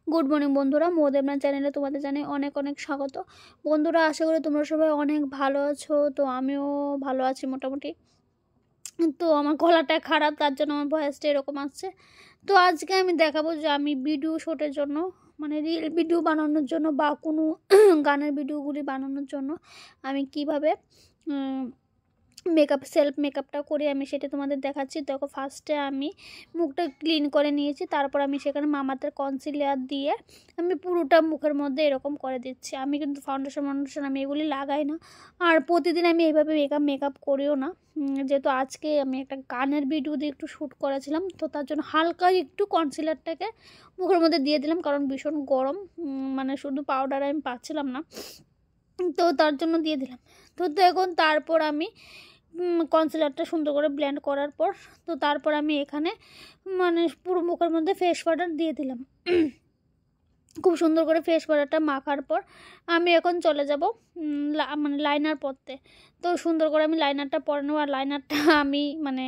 Good morning বন্ধুরা, মৌদেবনা চ্যানেলে তোমাদের জানাই অনেক অনেক স্বাগত। বন্ধুরা, আশা করি তোমরা সবাই অনেক ভালো আছো। তো আমিও ভালো আছি মোটামুটি। তো আমার গলাটা খারাপ, তার জন্য আমার ভয়েসটা এরকম আসছে। তো আজকে আমি দেখাবো যে আমি ভিডিও শ্যুটের জন্য, মানে রিল ভিডিও বানানোর জন্য বা কোনো গানের ভিডিওগুলি বানানোর জন্য আমি কিভাবে সেলফ মেকআপটা করে আমি সেটা তোমাদের দেখাচ্ছি। দেখো, ফার্স্টে আমি মুখটা ক্লিন করে নিয়েছি, তারপর আমি সেখানে মামাতের কনসিলার দিয়ে আমি পুরোটা মুখের মধ্যে এরকম করে দিচ্ছি। আমি কিন্তু ফাউন্ডেশন আমি এগুলি লাগাই না, আর প্রতিদিন আমি এইভাবে মেকআপ করিও না। যেহেতু আজকে আমি একটা গানের ভিডিও দিয়ে একটু শ্যুট করেছিলাম, তো তার জন্য হালকা একটু কনসিলারটাকে মুখের মধ্যে দিয়ে দিলাম, কারণ ভীষণ গরম, মানে শুধু পাউডার আমি পাচ্ছিলাম না, তো তার জন্য দিয়ে দিলাম। তো দেখুন, তারপর আমি কনসিলারটা সুন্দর করে ব্লেন্ড করার পর, তো তারপর আমি এখানে মানে পুরো মুখের মধ্যে ফেস পাউডার দিয়ে দিলাম। খুব সুন্দর করে ফেস পাউডারটা মাখার পর আমি এখন চলে যাব মানে লাইনার পরতে। তো সুন্দর করে আমি লাইনারটা পরে নেবো। আর লাইনারটা আমি মানে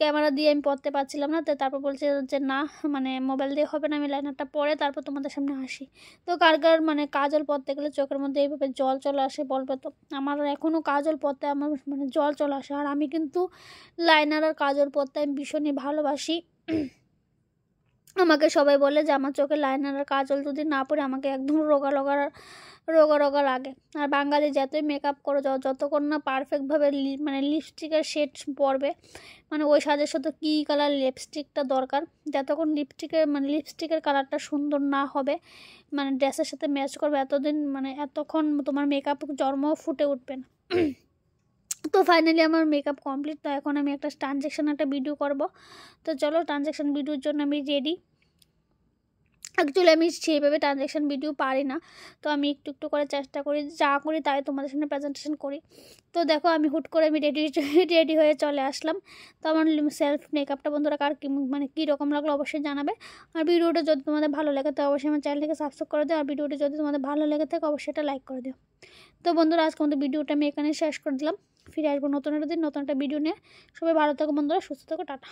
ক্যামেরা দিয়ে আমি পরতে পারছিলাম না, তো তারপর বলছে যে না, মানে মোবাইল দিয়ে হবে না, আমি লাইনারটা পরে তারপর তোমাদের সামনে আসি। তো কার কার মানে কাজল পরতে গেলে চোখের মধ্যে এইভাবে জল চলে আসে বলবে। তো আমার এখনও কাজল পরতে আমার মানে জল চলে আসে, আর আমি কিন্তু লাইনার আর কাজল পরতে আমি ভীষণই ভালোবাসি। আমাকে সবাই বলে যে আমার চোখে লাইনার আর কাজল যদি না পরে আমাকে একদম রোগা রোগা লাগে। আর বাঙালি যতই মেকআপ করো, যতক্ষণ না পারফেক্টভাবে মানে লিপস্টিকের শেড পরবে, মানে ওই সাজের সাথে কী কালার লিপস্টিকটা দরকার, যতক্ষণ লিপস্টিকের কালারটা সুন্দর না হবে, মানে ড্রেসের সাথে ম্যাচ করবে, এতক্ষণ তোমার মেকআপ জন্ম ফুটে উঠবে না। তো ফাইনালি আমার মেকআপ কমপ্লিট। তো এখন আমি একটা একটা ভিডিও করব। তো চলো, ট্রানজ্যাকশন ভিডিওর জন্য আমি রেডি। অ্যাকচুয়ালি আমি সেইভাবে ট্রানজ্যাকশন ভিডিও পারি না, তো আমি একটু একটু করে চেষ্টা করি, যা করি তাই তোমাদের সামনে প্রেজেন্টেশন করি। তো দেখো, আমি হুট করে আমি রেডি হয়ে চলে আসলাম। তো আমার সেলফ মেকআপটা বন্ধুরা কার মানে কীরকম লাগলো অবশ্যই জানাবে। আর ভিডিওটা যদি তোমাদের ভালো লাগে তো অবশ্যই আমার চ্যানেলটিকে সাবস্ক্রাইব করে দিও। আর ভিডিওটা যদি তোমাদের ভালো লেগে থাকে অবশ্যই এটা লাইক করে দিও। তো বন্ধুরা, আজকে আমাদের ভিডিওটা আমি এখানে শেষ করে দিলাম। ফিরে আসবো নতুন একটা দিন, নতুন একটা ভিডিও নিয়ে। সবাই ভালো থাকো বন্ধুরা, সুস্থ থাকো, টাটা।